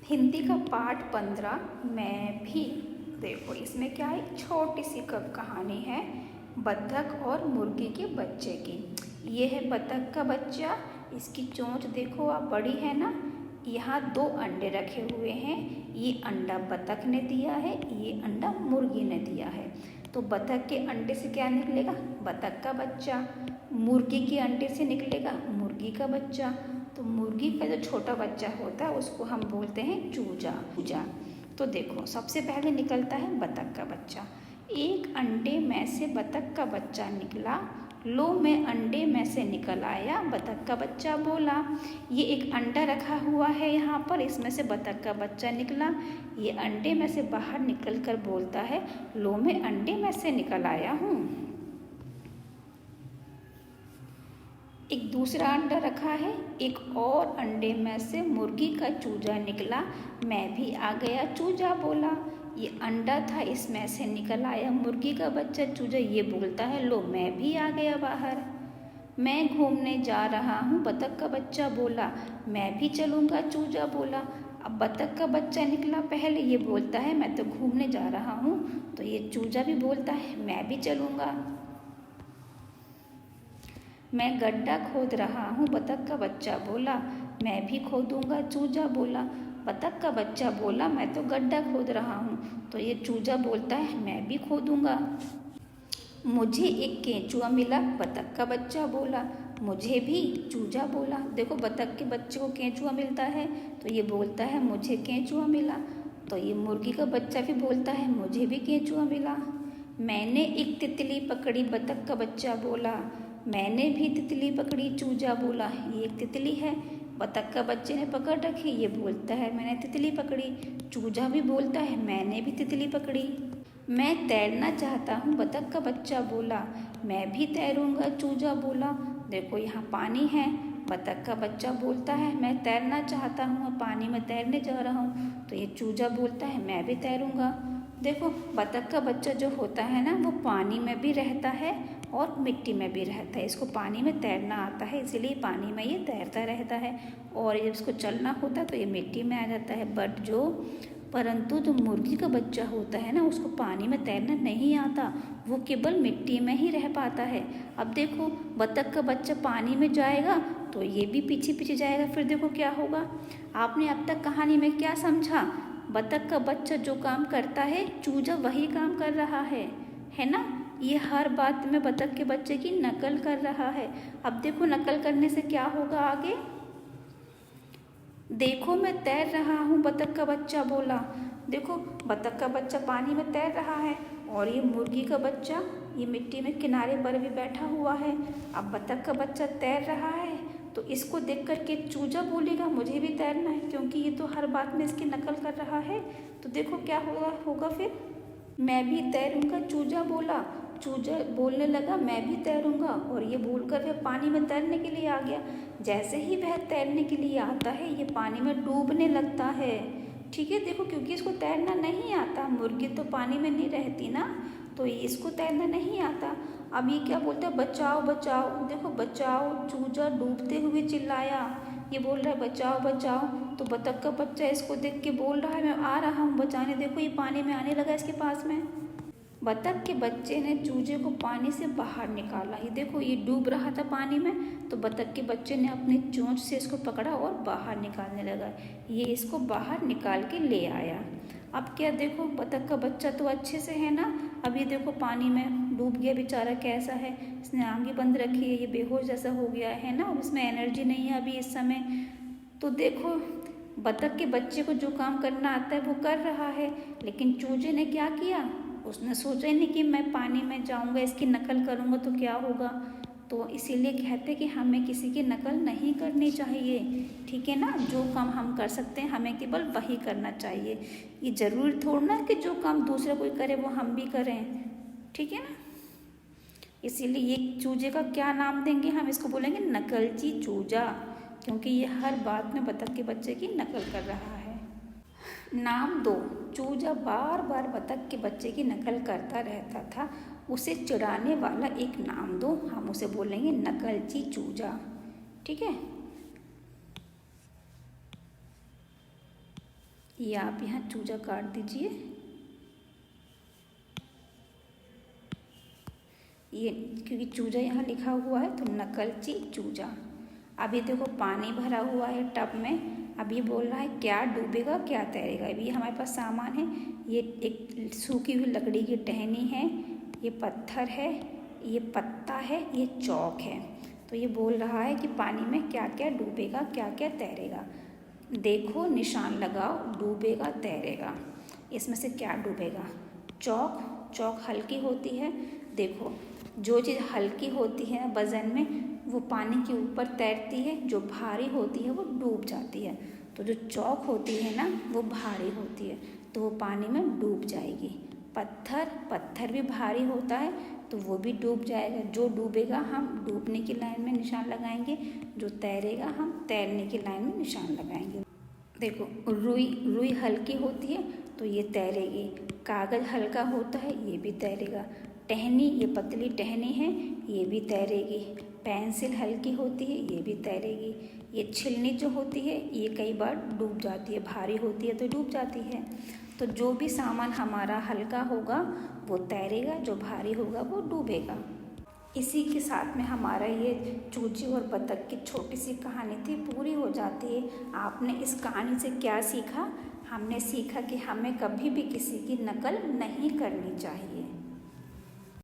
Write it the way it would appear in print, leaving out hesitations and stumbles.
हिंदी का पाठ 15 मैं भी। देखो इसमें क्या है, छोटी सी कहानी है बत्तख और मुर्गी के बच्चे की। ये है बत्तख का बच्चा, इसकी चोंच देखो आप बड़ी है ना। यहाँ 2 अंडे रखे हुए हैं, ये अंडा बत्तख ने दिया है, ये अंडा मुर्गी ने दिया है। तो बत्तख के अंडे से क्या निकलेगा, बत्तख का बच्चा। मुर्गी के अंडे से निकलेगा मुर्गी का बच्चा। तो मुर्गी का जो छोटा बच्चा होता है उसको हम बोलते हैं चूजा। चूजा तो देखो सबसे पहले निकलता है बत्तख का बच्चा। एक अंडे में से बत्तख का बच्चा निकला, लो मैं अंडे में से निकल आया, बत्तख का बच्चा बोला। ये एक अंडा रखा हुआ है यहाँ पर, इसमें से बत्तख का बच्चा निकला, ये अंडे में से बाहर निकल कर बोलता है लो मैं अंडे में से निकल आया हूँ। एक दूसरा अंडा रखा है, एक और अंडे में से मुर्गी का चूजा निकला, मैं भी आ गया चूजा बोला। ये अंडा था, इसमें से निकल आया मुर्गी का बच्चा चूजा, ये बोलता है लो मैं भी आ गया बाहर। मैं घूमने जा रहा हूँ, बत्तख का बच्चा बोला, मैं भी चलूँगा चूजा बोला। अब बत्तख का बच्चा निकला पहले, ये बोलता है मैं तो घूमने जा रहा हूँ, तो ये चूजा भी बोलता है मैं भी चलूँगा। मैं गड्ढा खोद रहा हूँ, बत्तख का बच्चा बोला, मैं भी खोदूंगा चूजा बोला। बत्तख का बच्चा बोला मैं तो गड्ढा खोद रहा हूँ, तो ये चूजा बोलता है मैं भी खोदूंगा। मुझे एक केंचुआ मिला, बत्तख का बच्चा बोला, मुझे भी चूजा बोला। देखो बत्तख के बच्चे को केंचुआ मिलता है तो ये बोलता है मुझे केंचुआ मिला। तो ये मुर्गी का बच्चा भी बोलता है मुझे भी केंचुआ मिला। मैंने एक तितली पकड़ी, बत्तख का बच्चा बोला, मैंने भी तितली पकड़ी चूजा बोला। ये एक तितली है, बत्तख का बच्चे ने पकड़ रखी, ये बोलता है मैंने तितली पकड़ी। चूजा भी बोलता है मैंने भी तितली पकड़ी। मैं तैरना चाहता हूँ, बत्तख का बच्चा बोला, मैं भी तैरूंगा चूजा बोला। देखो यहाँ पानी है, बत्तख का बच्चा बोलता है मैं तैरना चाहता हूँ, पानी में तैरने जा रहा हूँ, तो ये चूजा बोलता है मैं भी तैरूंगा। देखो बत्तख का बच्चा जो होता है ना, वो पानी में भी रहता है और मिट्टी में भी रहता है। इसको पानी में तैरना आता है, इसीलिए पानी में ये तैरता रहता है, और जब इसको चलना होता है तो ये मिट्टी में आ जाता है। परंतु जो मुर्गी का बच्चा होता है ना, उसको पानी में तैरना नहीं आता, वो केवल मिट्टी में ही रह पाता है। अब देखो बत्तख का बच्चा पानी में जाएगा तो ये भी पीछे पीछे जाएगा, फिर देखो क्या होगा। आपने अब तक कहानी में क्या समझा, बत्तख का बच्चा जो काम करता है चूजा वही काम कर रहा है ना। ये हर बात में बत्तख के बच्चे की नकल कर रहा है। अब देखो नकल करने से क्या होगा आगे। देखो मैं तैर रहा हूँ, बत्तख का बच्चा बोला। देखो बत्तख का बच्चा पानी में तैर रहा है और ये मुर्गी का बच्चा ये मिट्टी में किनारे पर भी बैठा हुआ है। अब बत्तख का बच्चा तैर रहा है तो इसको देख कर के चूजा बोलेगा मुझे भी तैरना है, क्योंकि ये तो हर बात में इसकी नकल कर रहा है। तो देखो क्या होगा फिर, मैं भी तैरूंगा चूजा बोला। चूजा बोलने लगा मैं भी तैरूंगा, और ये बोलकर वह पानी में तैरने के लिए आ गया। जैसे ही वह तैरने के लिए आता है ये पानी में डूबने लगता है। ठीक है, देखो क्योंकि इसको तैरना नहीं आता, मुर्गी तो पानी में नहीं रहती ना, तो इसको तैरना नहीं आता। अब ये क्या बोलता है बचाओ बचाओ। देखो बचाओ, चूजा डूबते हुए चिल्लाया, ये बोल रहा है बचाओ बचाओ। तो बत्तख का बच्चा इसको देख के बोल रहा है मैं आ रहा हूँ बचाने। देखो ये पानी में आने लगा इसके पास में। बत्तख के बच्चे ने चूजे को पानी से बाहर निकाला। ये देखो ये डूब रहा था पानी में, तो बत्तख के बच्चे ने अपनी चोंच से इसको पकड़ा और बाहर निकालने लगा। ये इसको बाहर निकाल के ले आया। अब क्या देखो बत्तख का बच्चा तो अच्छे से है ना, अब ये देखो पानी में डूब गया बेचारा, कैसा है, इसने आंखें बंद रखी है, ये बेहोश जैसा हो गया है ना, अब इसमें एनर्जी नहीं है अभी इस समय। तो देखो बत्तख के बच्चे को जो काम करना आता है वो कर रहा है, लेकिन चूजे ने क्या किया, उसने सोचा ही नहीं कि मैं पानी में जाऊंगा, इसकी नकल करूंगा तो क्या होगा। तो इसीलिए कहते हैं कि हमें किसी की नकल नहीं करनी चाहिए। ठीक है ना, जो काम हम कर सकते हैं हमें केवल वही करना चाहिए। ये ज़रूरी थोड़ा ना कि जो काम दूसरा कोई करे वो हम भी करें। ठीक है ना, इसीलिए ये चूजे का क्या नाम देंगे, हम इसको बोलेंगे नकलची चूजा, क्योंकि ये हर बात में बत्तख के बच्चे की नकल कर रहा है। नाम 2, चूजा बार बार बत्तख के बच्चे की नकल करता रहता था, उसे चिढ़ाने वाला एक नाम दो, हम उसे बोलेंगे नकलची चूजा। ठीक है। ये आप यहाँ चूजा काट दीजिए। ये क्योंकि चूजा यहाँ लिखा हुआ है तो नकलची चूजा। अभी देखो पानी भरा हुआ है टब में। अब ये बोल रहा है क्या डूबेगा क्या तैरेगा। अभी ये हमारे पास सामान है। ये एक सूखी हुई लकड़ी की टहनी है, ये पत्थर है, ये पत्ता है, ये चौक है। तो ये बोल रहा है कि पानी में क्या क्या डूबेगा क्या क्या तैरेगा। देखो निशान लगाओ, डूबेगा तैरेगा। इसमें से क्या डूबेगा। चौक, चौक हल्की होती है। देखो जो चीज़ हल्की होती है वज़न में वो पानी के ऊपर तैरती है, जो भारी होती है वो डूब जाती है। तो जो चौक होती है ना वो भारी होती है तो वो पानी में डूब जाएगी। पत्थर, पत्थर भी भारी होता है तो वो भी डूब जाएगा। जो डूबेगा हम डूबने की लाइन में निशान लगाएंगे, जो तैरेगा हम तैरने की लाइन में निशान लगाएंगे। देखो रुई, रुई हल्की होती है तो ये तैरेगी। कागज़ हल्का होता है ये भी तैरेगा। टहनी, ये पतली टहनी है ये भी तैरेगी। पेंसिल हल्की होती है ये भी तैरेगी। ये छिलनी जो होती है ये कई बार डूब जाती है, भारी होती है तो डूब जाती है। तो जो भी सामान हमारा हल्का होगा वो तैरेगा, जो भारी होगा वो डूबेगा। इसी के साथ में हमारा ये चूजे और बतख की छोटी सी कहानी थी पूरी हो जाती है। आपने इस कहानी से क्या सीखा। हमने सीखा कि हमें कभी भी किसी की नकल नहीं करनी चाहिए।